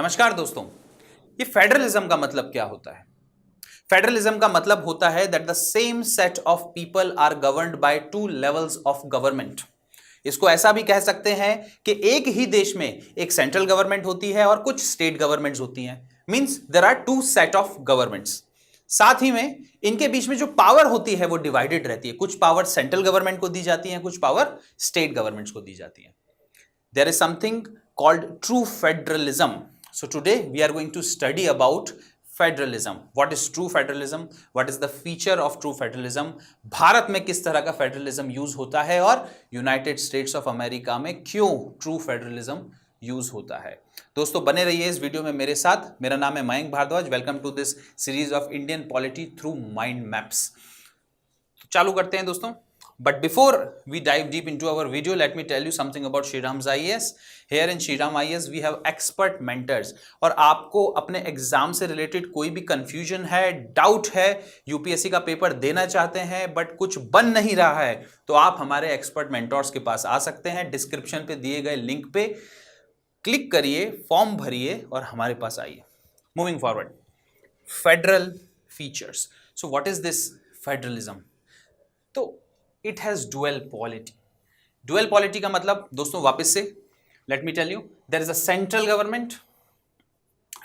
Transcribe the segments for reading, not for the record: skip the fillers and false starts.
नमस्कार दोस्तों। ये फेडरलिज्म का मतलब क्या होता है? फेडरलिज्म का मतलब होता है that the same set of people are governed by two levels of government. इसको ऐसा भी कह सकते हैं कि एक ही देश में एक सेंट्रल गवर्नमेंट होती है और कुछ स्टेट गवर्नमेंट्स होती हैं। Means there are two set of governments. साथ ही में इनके बीच में जो पावर होती है वो डिवाइडेड रहती है। कुछ पावर सेंट्रल गवर्नमेंट को दी जाती है, कुछ पावर स्टेट गवर्नमेंट्स को दी जाती है। There is something called true federalism. So today we are going to study about federalism. What is true federalism? What is the feature of true federalism? Bharat में किस तरह का फेडरलिज्म यूज होता है और यूनाइटेड स्टेट्स ऑफ अमेरिका में क्यों true federalism use होता है। दोस्तों बने रहिए इस वीडियो में मेरे साथ। मेरा नाम है Mayank Bhardwaj. Welcome to this series of Indian polity through mind maps. चालू करते हैं दोस्तों। But before we dive deep into our video, let me tell you something about Shriram's IAS. Here in Shriram IAS we have expert mentors. और आपको अपने exam से related कोई भी कंफ्यूजन है, डाउट है, यूपीएससी का पेपर देना चाहते हैं बट कुछ बन नहीं रहा है, तो आप हमारे एक्सपर्ट मेंटर्स के पास आ सकते हैं। डिस्क्रिप्शन पे दिए गए लिंक पे क्लिक करिए, फॉर्म भरिए और हमारे पास आइए। Moving forward, federal features. So what is this federalism? तो it has dual polity. Dual polity का मतलब दोस्तों वापस से let me tell you, there is a central government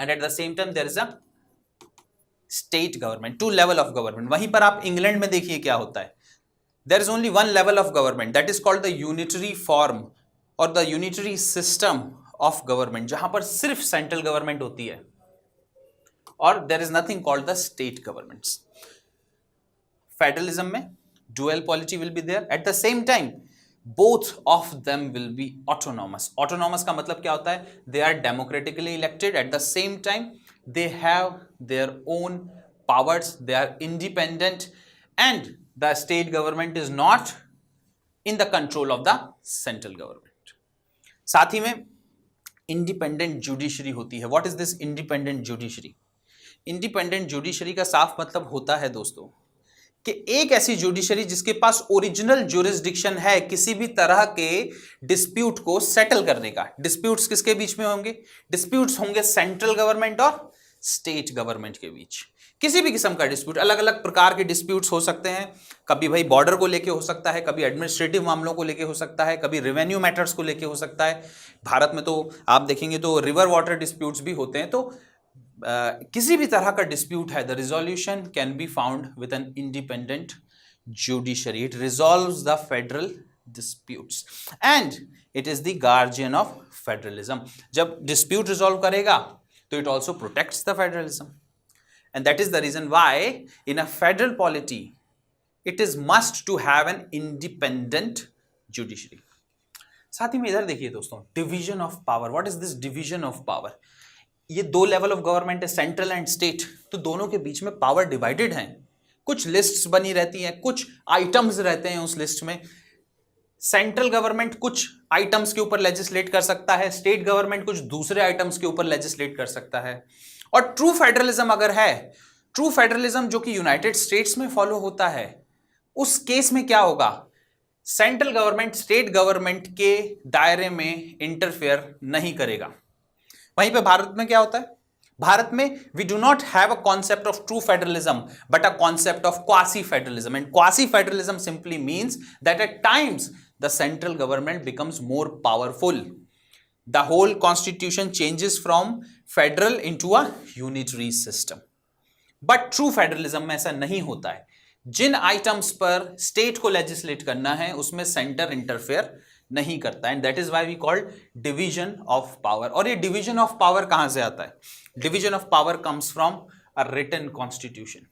and at the same time there is a state government, two level of government. वहीं पर आप England में देखिए क्या होता है, there is only one level of government, that is called the unitary form और the unitary system of government, जहां पर सिर्फ सेंट्रल गवर्नमेंट होती है और there is nothing called the state governments. Federalism में dual polity will be there, at the same time both of them will be autonomous. Autonomous का मतलब क्या होता है? They are democratically elected, at the same time they have their own powers, they are independent and the state government is not in the control of the central government. साथ ही में independent judiciary होती है। What is this independent judiciary? Independent judiciary का साफ मतलब होता है दोस्तों कि एक ऐसी जुडिशरी जिसके पास ओरिजिनल ज्यूरिसडिक्शन है किसी भी तरह के डिस्प्यूट को सेटल करने का। डिस्प्यूट्स किसके बीच में होंगे? डिस्प्यूट्स होंगे सेंट्रल गवर्नमेंट और स्टेट गवर्नमेंट के बीच। किसी भी किस्म का डिस्प्यूट, अलग अलग प्रकार के डिस्प्यूट्स हो सकते हैं। कभी भाई बॉर्डर को लेके हो सकता है, कभी एडमिनिस्ट्रेटिव मामलों को लेके हो सकता है, कभी रेवेन्यू मैटर्स को लेके हो सकता है। भारत में तो आप देखेंगे तो रिवर वाटर डिस्प्यूट्स भी होते हैं। तो किसी भी तरह का डिस्प्यूट है, the resolution can be found with an independent judiciary. It resolves the federal disputes and it is the guardian of federalism. जब डिस्प्यूट रिजॉल्व करेगा तो it also protects the federalism and that is the reason why in a federal polity it is must to have an independent judiciary. साथ ही में इधर देखिए दोस्तों, division of power. What is this division of power? ये दो level of government है, central and state, तो दोनों के बीच में पावर डिवाइडेड हैं। कुछ लिस्ट्स बनी रहती हैं, कुछ आइटम्स रहते हैं उस लिस्ट में। सेंट्रल गवर्नमेंट कुछ आइटम्स के ऊपर लेजिस्लेट कर सकता है, स्टेट गवर्नमेंट कुछ दूसरे आइटम्स के ऊपर लेजिस्लेट कर सकता है। और ट्रू फेडरलिज्म अगर है, ट्रू फेडरलिज्म जो कि यूनाइटेड स्टेट्स में फॉलो होता है, उस केस में क्या होगा? सेंट्रल गवर्नमेंट स्टेट गवर्नमेंट के दायरे में इंटरफेयर नहीं करेगा। वहीं पे भारत में क्या होता है? भारत में we do not have a concept of true federalism but a concept of quasi federalism, and quasi federalism simply means that at times the central government becomes more powerful. The whole constitution changes from federal into a unitary system. But true federalism में ऐसा नहीं होता है। जिन items पर state को legislate करना है उसमें सेंटर इंटरफेयर नहीं करता, and that is why we called division of power. और ये डिवीजन ऑफ पावर कहां से आता है? Division of power comes from a written constitution.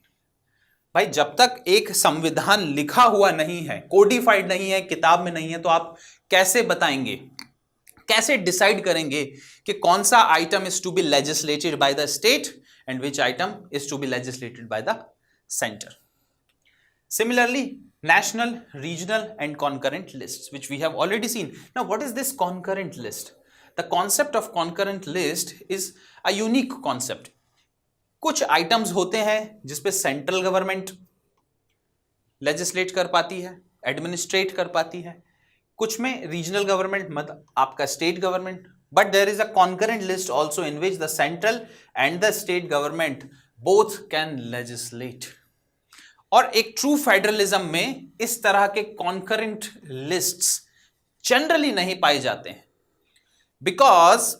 भाई जब तक एक संविधान लिखा हुआ नहीं है, कोडिफाइड नहीं है, किताब में नहीं है, तो आप कैसे बताएंगे, कैसे डिसाइड करेंगे कि कौन सा item is to be legislated by the state and which item is to be legislated by the centre? Similarly, national, regional and concurrent lists, which we have already seen. Now, what is this concurrent list? The concept of concurrent list is a unique concept. कुछ items होते हैं जिसपे central government legislate कर पाती है, administrate कर पाती है। कुछ में regional government मतलब आपका state government but there is a concurrent list also in which the central and the state government both can legislate. और एक ट्रू फेडरलिज्म में इस तरह के कॉन्करेंट लिस्ट्स जनरली नहीं पाए जाते हैं, because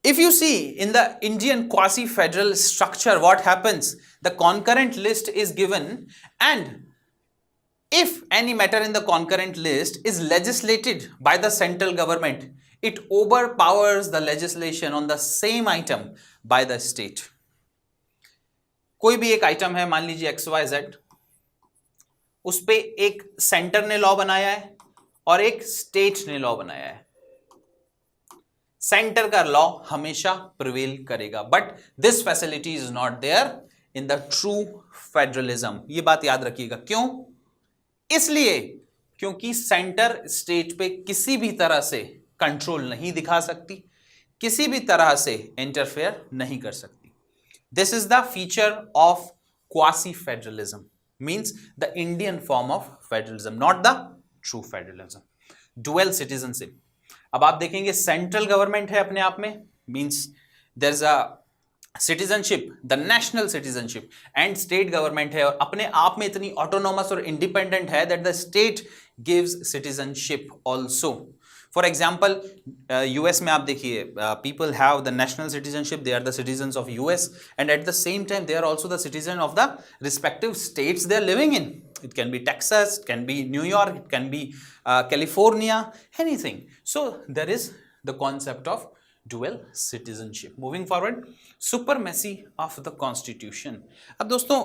if you see in the Indian quasi federal structure what happens, the concurrent list is given, and if any matter in the concurrent list is legislated by the central government, it overpowers the legislation on the same item by the state. कोई भी एक item है, मान लीजिए XYZ, उस पे एक centre ने लॉ बनाया है और एक स्टेट ने लॉ बनाया है. सेंटर का लॉ हमेशा प्रिवेल करेगा, but this facility is not there in the true federalism. ये बात याद रखिएगा. क्यों? इसलिए क्योंकि सेंटर स्टेट पे किसी भी तरह से कंट्रोल नहीं दिखा सकती, किसी भी तरह से इंटरफेयर नहीं कर सकती. This is the feature of quasi federalism, means the Indian form of federalism, not the true federalism. Dual citizenship. अब आप देखेंगे सेंट्रल गवर्नमेंट है अपने आप में, means there is a citizenship, the national citizenship, and state government है और अपने आप में इतनी ऑटोनोमस और इंडिपेंडेंट है that the state gives citizenship also. For example US में आप देखिए, people have the national citizenship, they are the citizens of US, and at the same time they are also the citizen of the respective states they are living in. It can be Texas, it can be New York, it can be California, anything. So there is the concept of dual citizenship. Moving forward, supremacy of the constitution. अब दोस्तों,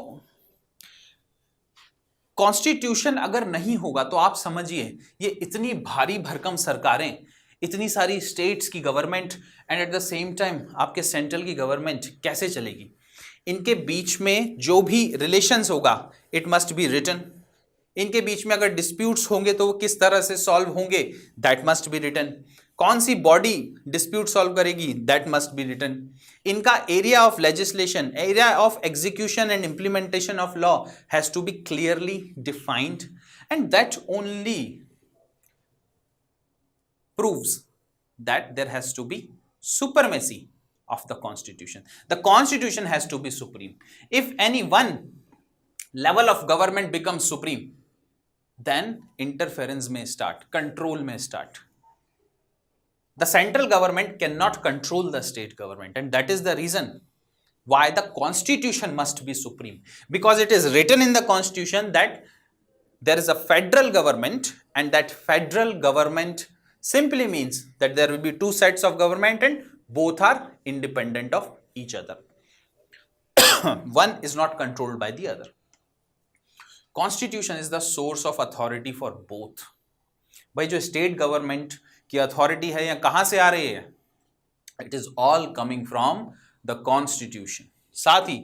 constitution अगर नहीं होगा तो आप समझिए ये इतनी भारी भरकम सरकारें, इतनी सारी स्टेट्स की government and at the same time आपके सेंट्रल की गवर्नमेंट कैसे चलेगी. इनके बीच में जो भी रिलेशंस होगा इट मस्ट बी रिटन. इनके बीच में अगर डिस्प्यूट्स होंगे तो वो किस तरह से सॉल्व होंगे दैट मस्ट बी रिटन. कौन सी बॉडी डिस्प्यूट सॉल्व करेगी दैट मस्ट बी रिटन. इनका area of legislation, area of execution and implementation of law has to be clearly defined, and that only proves that there has to be supremacy of the constitution. The constitution has to be supreme. If any one level of government becomes supreme, then interference may start, control may start. The central government cannot control the state government, and that is the reason why the constitution must be supreme, because it is written in the constitution that there is a federal government, and that federal government simply means that there will be two sets of government and both are independent of each other. One is not controlled by the other. Constitution is the source of authority for both. भाई जो state government की authority है या कहां से आ रही है, it is all coming from the constitution. साथ ही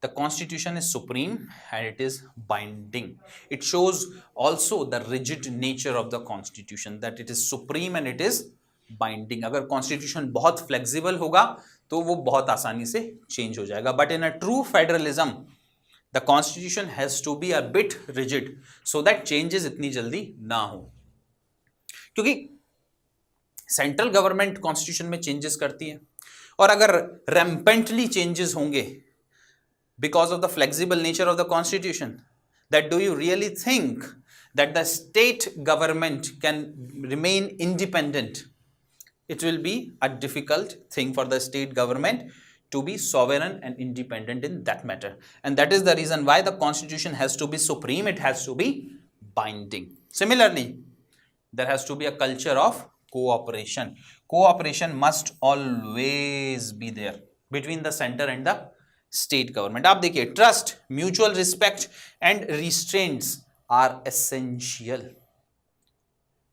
the constitution is supreme and it is binding. It shows also the rigid nature of the constitution, that it is supreme and it is binding. अगर constitution बहुत flexible होगा तो वो बहुत आसानी से change हो जाएगा, but in a true federalism the constitution has to be a bit rigid so that changes इतनी जल्दी ना हो. क्योंकि सेंट्रल गवर्नमेंट कॉन्स्टिट्यूशन में चेंजेस करती है, और अगर रैम्पेंटली चेंजेस होंगे because of the flexible nature of the constitution, that do you really think that the state government can remain independent? It will be a difficult thing for the state government to be sovereign and independent in that matter, and that is the reason why the constitution has to be supreme, it has to be binding. Similarly, there has to be a culture of cooperation. Cooperation must always be there between the center and the state government. आप देखिए, trust, mutual respect and restraints are essential.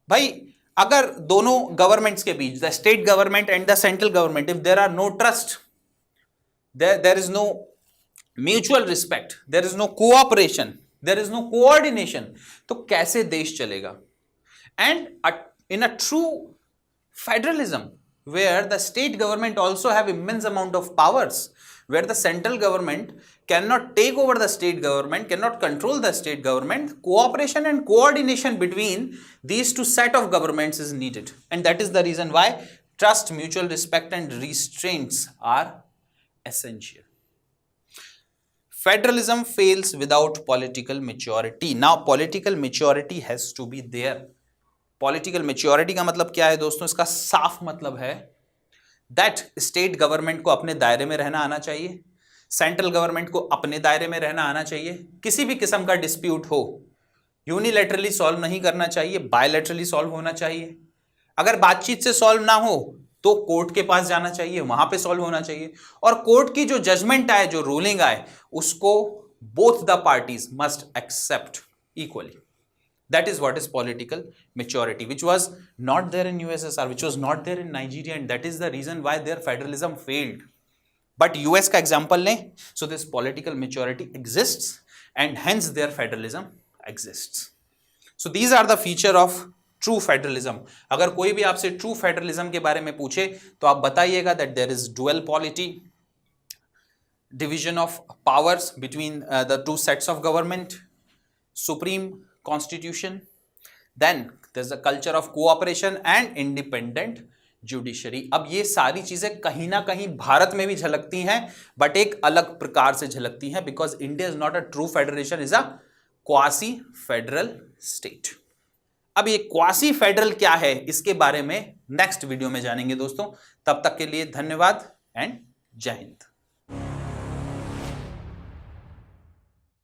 भाई अगर दोनों governments के बीच, the state government and the central government, if there are no trust, there is no mutual respect, there is no cooperation, there is no coordination, तो कैसे देश चलेगा? And in a true federalism where the state government also have immense amount of powers, where the central government cannot take over the state government, cannot control the state government, cooperation and coordination between these two set of governments is needed, and that is the reason why trust, mutual respect and restraints are essential. Federalism fails without political maturity. Now political maturity has to be there. Political maturity का मतलब क्या है दोस्तों? इसका साफ मतलब है that state government को अपने दायरे में रहना आना चाहिए, सेंट्रल गवर्नमेंट को अपने दायरे में रहना आना चाहिए, किसी भी किस्म का डिस्प्यूट हो यूनिलैटरली सॉल्व नहीं करना चाहिए, बायलैटरली सॉल्व होना चाहिए, अगर बातचीत से सॉल्व ना हो तो कोर्ट के पास जाना चाहिए, वहां पे सॉल्व होना चाहिए, और कोर्ट की जो जजमेंट आए, जो रूलिंग आए, उसको both the parties must accept equally. That is what is political maturity, which was not there in USSR, which was not there in Nigeria, and that is the reason why their federalism failed. But US का example लें, so this political maturity exists, and hence their federalism exists. So these are the feature of true federalism. अगर कोई भी आपसे true federalism के बारे में पूछे तो आप बताइएगा that there is dual polity, division of powers between the two sets of government, supreme constitution, then there's a culture of cooperation and independent judiciary. अब ये सारी चीजें कहीं ना कहीं भारत में भी झलकती हैं, बट एक अलग प्रकार से झलकती हैं, because India is not a true federation, is a quasi federal state. अब ये क्वासी फेडरल क्या है, इसके बारे में नेक्स्ट वीडियो में जानेंगे दोस्तों. तब तक के लिए धन्यवाद एंड जय हिंद.